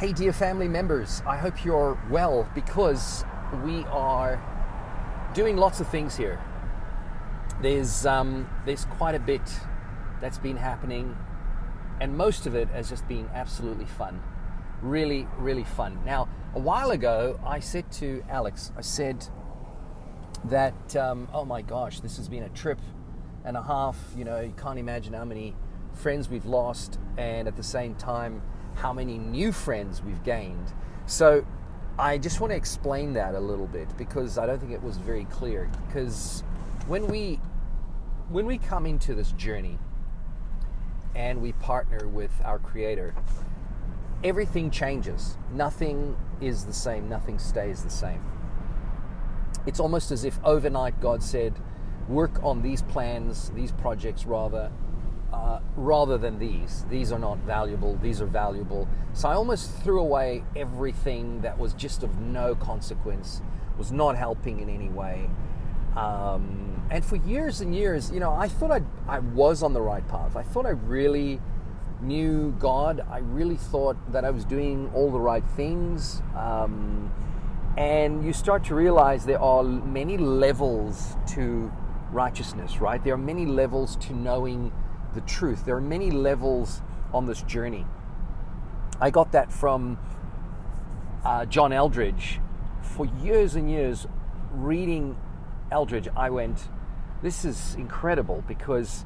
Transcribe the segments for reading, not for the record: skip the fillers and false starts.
Hey dear family members, I hope you're well, because we are doing lots of things here. There's quite a bit that's been happening, and most of it has just been absolutely fun. Really, really fun. Now, a while ago, I said to Alex, I said that, oh my gosh, this has been a trip and a half. You know, you can't imagine how many friends we've lost, and at the same time, how many new friends we've gained. So I just want to explain that a little bit, because I don't think it was very clear. Because when we come into this journey and we partner with our Creator, everything changes. Nothing is the same. Nothing stays the same. It's almost as if overnight God said, work on these plans, these projects rather than these. These are not valuable, these are valuable. So I almost threw away everything that was just of no consequence, was not helping in any way. And for years and years, you know, I thought I was on the right path. I thought I really knew God. I really thought that I was doing all the right things. And you start to realize there are many levels to righteousness, right? There are many levels to knowing the truth. There are many levels on this journey. I got that from John Eldridge. For years and years, reading Eldridge, I went, this is incredible, because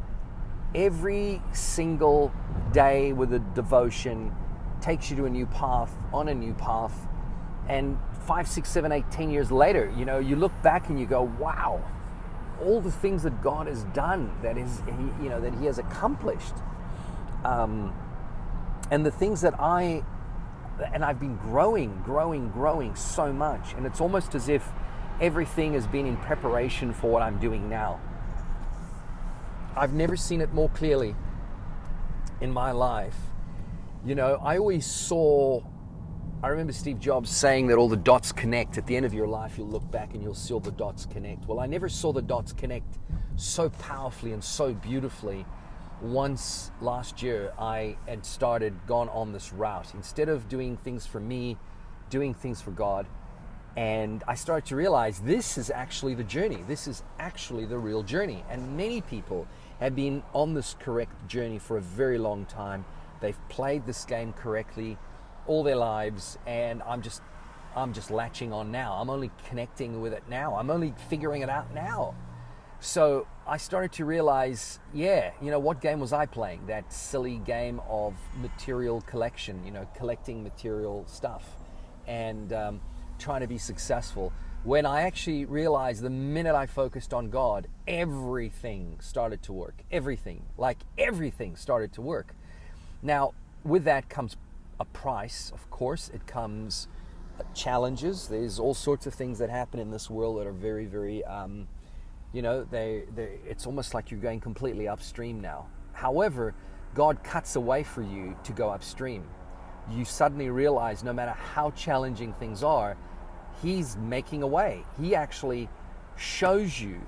every single day with a devotion takes you to a new path, on a new path. And 5, 6, 7, 8, 10 years later, you know, you look back and you go, wow, all the things that God has done, that He has accomplished, and the things that I've been growing so much, and it's almost as if everything has been in preparation for what I'm doing now. I've never seen it more clearly in my life. You know, I remember Steve Jobs saying that all the dots connect. At the end of your life, you'll look back and you'll see all the dots connect. Well, I never saw the dots connect so powerfully and so beautifully. Once last year, I had gone on this route. Instead of doing things for me, doing things for God. And I started to realize this is actually the journey. This is actually the real journey. And many people have been on this correct journey for a very long time. They've played this game correctly all their lives, and I'm just latching on now. I'm only connecting with it now. I'm only figuring it out now. So I started to realize, what game was I playing? That silly game of material collection, collecting material stuff and trying to be successful. When I actually realized the minute I focused on God, everything started to work. Everything started to work. Now, with that comes a price, of course. It comes challenges. There's all sorts of things that happen in this world that are very, very, it's almost like you're going completely upstream now. However, God cuts away for you to go upstream. You suddenly realize no matter how challenging things are, He's making a way. He actually shows you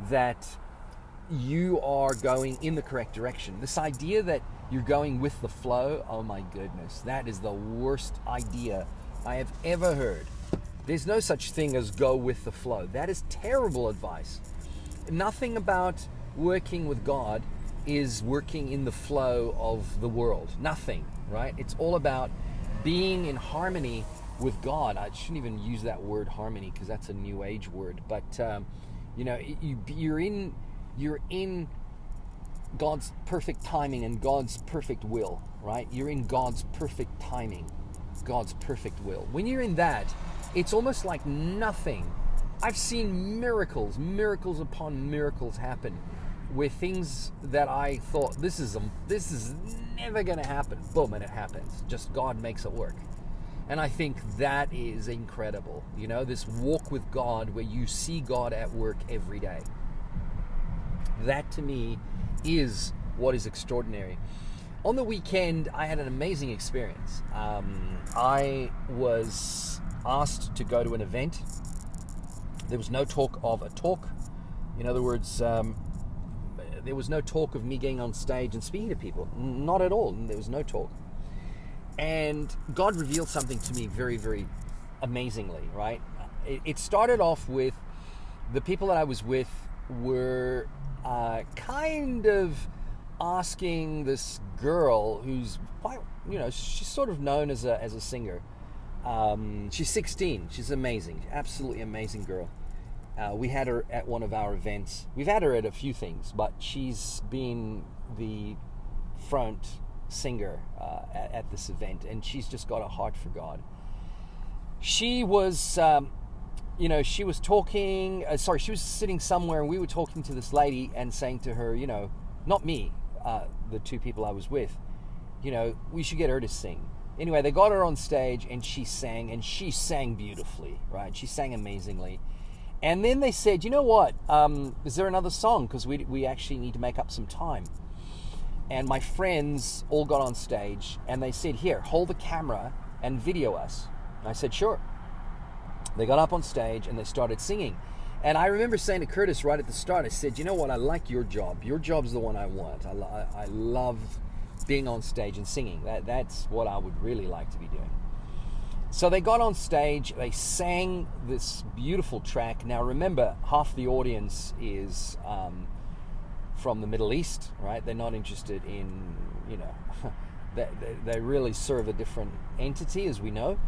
that you are going in the correct direction. This idea that you're going with the flow, oh my goodness, that is the worst idea I have ever heard. There's no such thing as go with the flow. That is terrible advice. Nothing about working with God is working in the flow of the world. Nothing, right? It's all about being in harmony with God. I shouldn't even use that word harmony, because that's a new age word. But you're in God's perfect timing and God's perfect will, right? You're in God's perfect timing, God's perfect will. When you're in that, it's almost like nothing. I've seen miracles upon miracles happen, where things that I thought, this is never going to happen, boom, and it happens. Just God makes it work. And I think that is incredible. This walk with God where you see God at work every day. That to me is what is extraordinary. On the weekend, I had an amazing experience. I was asked to go to an event. There was no talk of a talk. In other words, there was no talk of me getting on stage and speaking to people. Not at all. There was no talk. And God revealed something to me very, very amazingly, right? It started off with the people that I was with were kind of asking this girl who's quite, she's sort of known as a singer. She's 16. She's amazing, absolutely amazing girl. We had her at one of our events. We've had her at a few things, but she's been the front singer at this event, and she's just got a heart for God. She was, she was talking, she was sitting somewhere, and we were talking to this lady and saying to her, not me, the two people I was with, we should get her to sing. Anyway, they got her on stage, and she sang beautifully, right? She sang amazingly. And then they said, you know what, is there another song? Because we actually need to make up some time. And my friends all got on stage, and they said, here, hold the camera and video us. And I said, sure. They got up on stage, and they started singing. And I remember saying to Curtis right at the start, I said, you know what, I like your job. Your job's the one I want. I love being on stage and singing. That's what I would really like to be doing. So they got on stage, they sang this beautiful track. Now remember, half the audience is from the Middle East, right? They're not interested in, they really serve a different entity, as we know.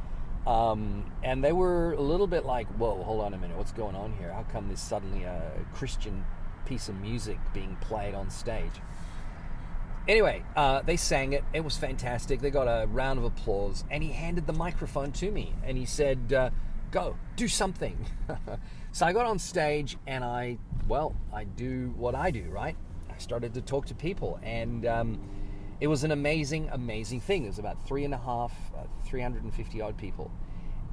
And they were a little bit like, whoa, hold on a minute, what's going on here? How come there's suddenly a Christian piece of music being played on stage? Anyway, they sang it. It was fantastic. They got a round of applause, and he handed the microphone to me, and he said, go, do something. So I got on stage, and I do what I do, right? I started to talk to people, and it was an amazing, amazing thing. There was about 350 odd people.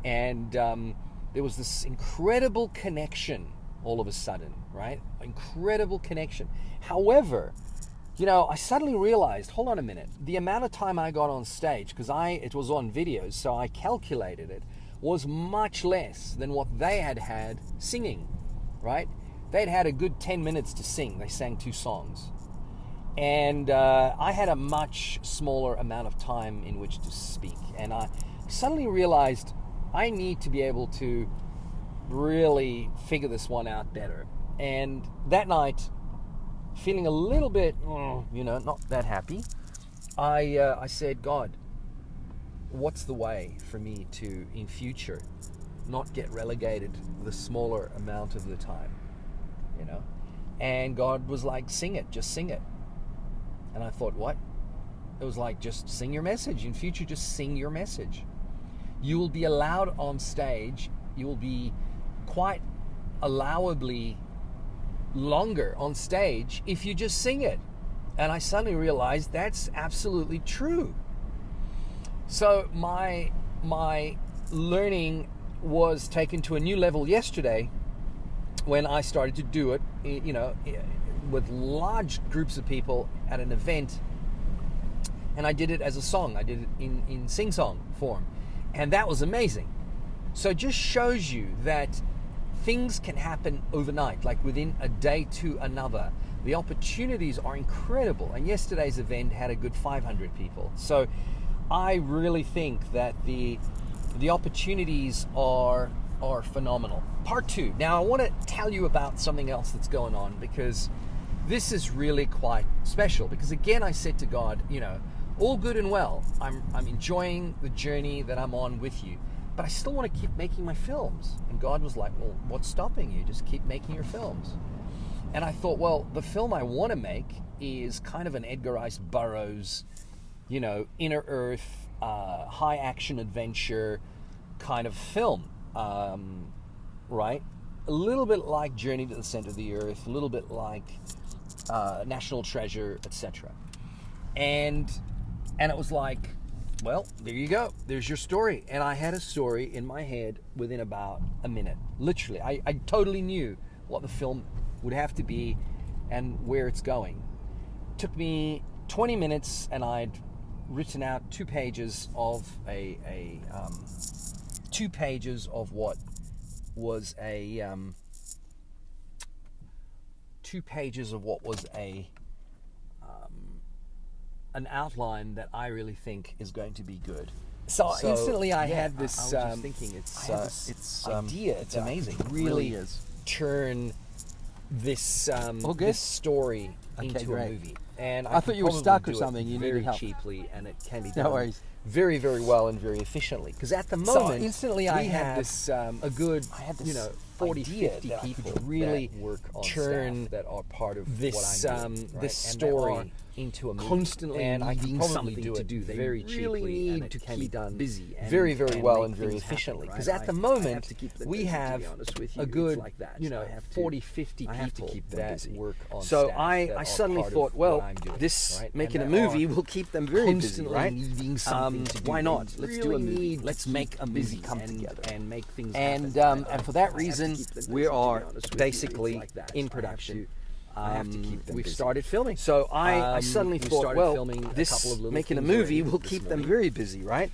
And there was this incredible connection all of a sudden, right? Incredible connection. However, I suddenly realized, hold on a minute, the amount of time I got on stage, because it was on videos, so I calculated it, was much less than what they had singing, right? They'd had a good 10 minutes to sing. They sang 2 songs. And I had a much smaller amount of time in which to speak. And I suddenly realized I need to be able to really figure this one out better. And that night, feeling a little bit, not that happy, I said, God, what's the way for me to, in future, not get relegated the smaller amount of the time, And God was like, sing it, just sing it. And I thought, what? It was like, just sing your message. In future, just sing your message. You will be allowed on stage. You will be quite allowably longer on stage if you just sing it. And I suddenly realized that's absolutely true. So my learning was taken to a new level yesterday when I started to do it, with large groups of people at an event, and I did it as a song. I did it in sing-song form, and that was amazing. So it just shows you that things can happen overnight, like within a day to another. The opportunities are incredible, and yesterday's event had a good 500 people. So I really think that the opportunities are phenomenal. Part 2. Now I want to tell you about something else that's going on, because this is really quite special. Because again, I said to God, all good and well. I'm enjoying the journey that I'm on with you, but I still want to keep making my films. And God was like, well, what's stopping you? Just keep making your films. And I thought, well, the film I want to make is kind of an Edgar Rice Burroughs, inner earth, high action adventure kind of film, right? A little bit like Journey to the Center of the Earth, a little bit like National Treasure, etc. And it was like, well, there you go. There's your story. And I had a story in my head within about a minute. Literally, I totally knew what the film would have to be and where it's going. It took me 20 minutes, and I'd written out 2 pages of what was an outline that I really think is going to be good. So instantly I had this. I was just thinking, it's idea. It's that amazing. Really is. Turn this this story into great. a movie. And I thought you were probably stuck or do it something. You very needed help. cheaply, and it can be No done worries. very, very well and very efficiently. Because at the moment, instantly I we had have this. a good, I had this 40, idea 50 that I could people really that work on turn staff that are part of this, what I'm doing, right? this And they story are into a movie. constantly and I can needing probably something do to it do. They very really cheaply, need and it to can be keep done busy and- very, very and well make and very things happen, efficiently. right? Because at the I have moment, to keep them we busy, to have be honest with you. a good, It's like that. So I have to- 40, 50 I have to people keep them that busy. work on So staff I that are suddenly part of thought, what well, I'm doing, this right? making a And they movie are will keep them very busy, constantly right? needing something to do. Why They not? Let's do a really movie. need Let's to make keep a movie come and, together. and make things And happen. and for that I have to reason, keep them busy, we to be are honest with you. It's basically like that. in production. I have to keep them We've busy. started filming. So I suddenly we thought, started well, filming a this couple of little making a things movie already will this keep them morning. very busy, right?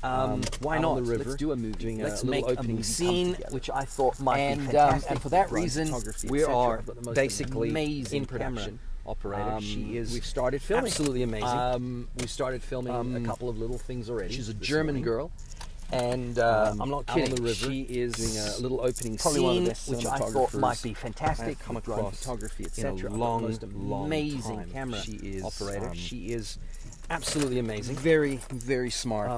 Why out not? on the river, Let's do a movie. doing a Let's little make a opening movie scene, come together. which I thought might be and fantastic. for that Run reason, photography, we etc. are I've got the most basically amazing in production. operator. She is We've started filming. Absolutely amazing. We started filming a couple of little things already. She's a this German morning. girl, and I'm not out on kidding. the river, She is doing a little opening probably one of the scene, best which I thought cinematographers might be fantastic. I've come with drone across photography, in a etc. I've got the long, most long amazing time. camera She is, operator. She is absolutely amazing. Very, very smart.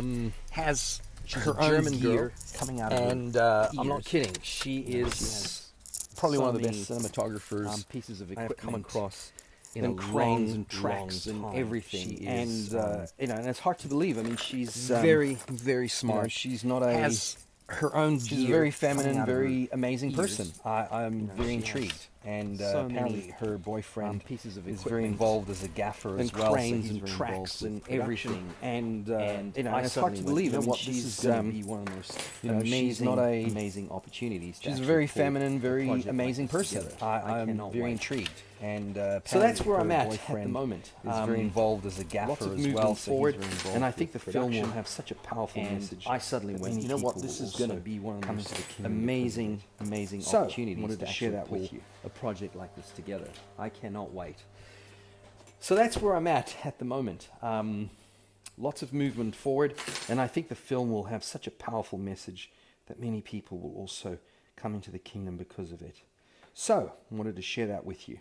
Has her own German gear girl coming out of her and I'm not ears. kidding. She is has probably so one of the best many, cinematographers pieces of I have come equipment across in and a cranes long, and tracks long and time. everything. She is, And it's hard to believe. I mean, she's very, very smart. she's not a has her own. She's a gear very coming feminine, out of very her amazing ears. person. I'm very she intrigued. has And so apparently, many, her boyfriend pieces of is equipment very involved as a gaffer and as well. cranes so he's and very tracks involved and with production. everything. And I it's hard suddenly to went, believe. you know I mean, what, she's this is going to be one of the most she's not a amazing opportunities. to She's a actually very pull feminine, a very project like amazing this person. together. I'm cannot very wait. intrigued. And So that's where I'm her at the boyfriend moment. Is very involved as a gaffer lots of as movement well. So forward, he's very involved and I think with the film will production. have such a powerful And message. I suddenly that went, many you know what, people this will is going to also be one of the come most into the kingdom amazing, amazing So, opportunities wanted to to share actually that with pull you. a project like this together. I cannot wait. So that's where I'm at the moment. Lots of movement forward, and I think the film will have such a powerful message that many people will also come into the kingdom because of it. So, I wanted to share that with you.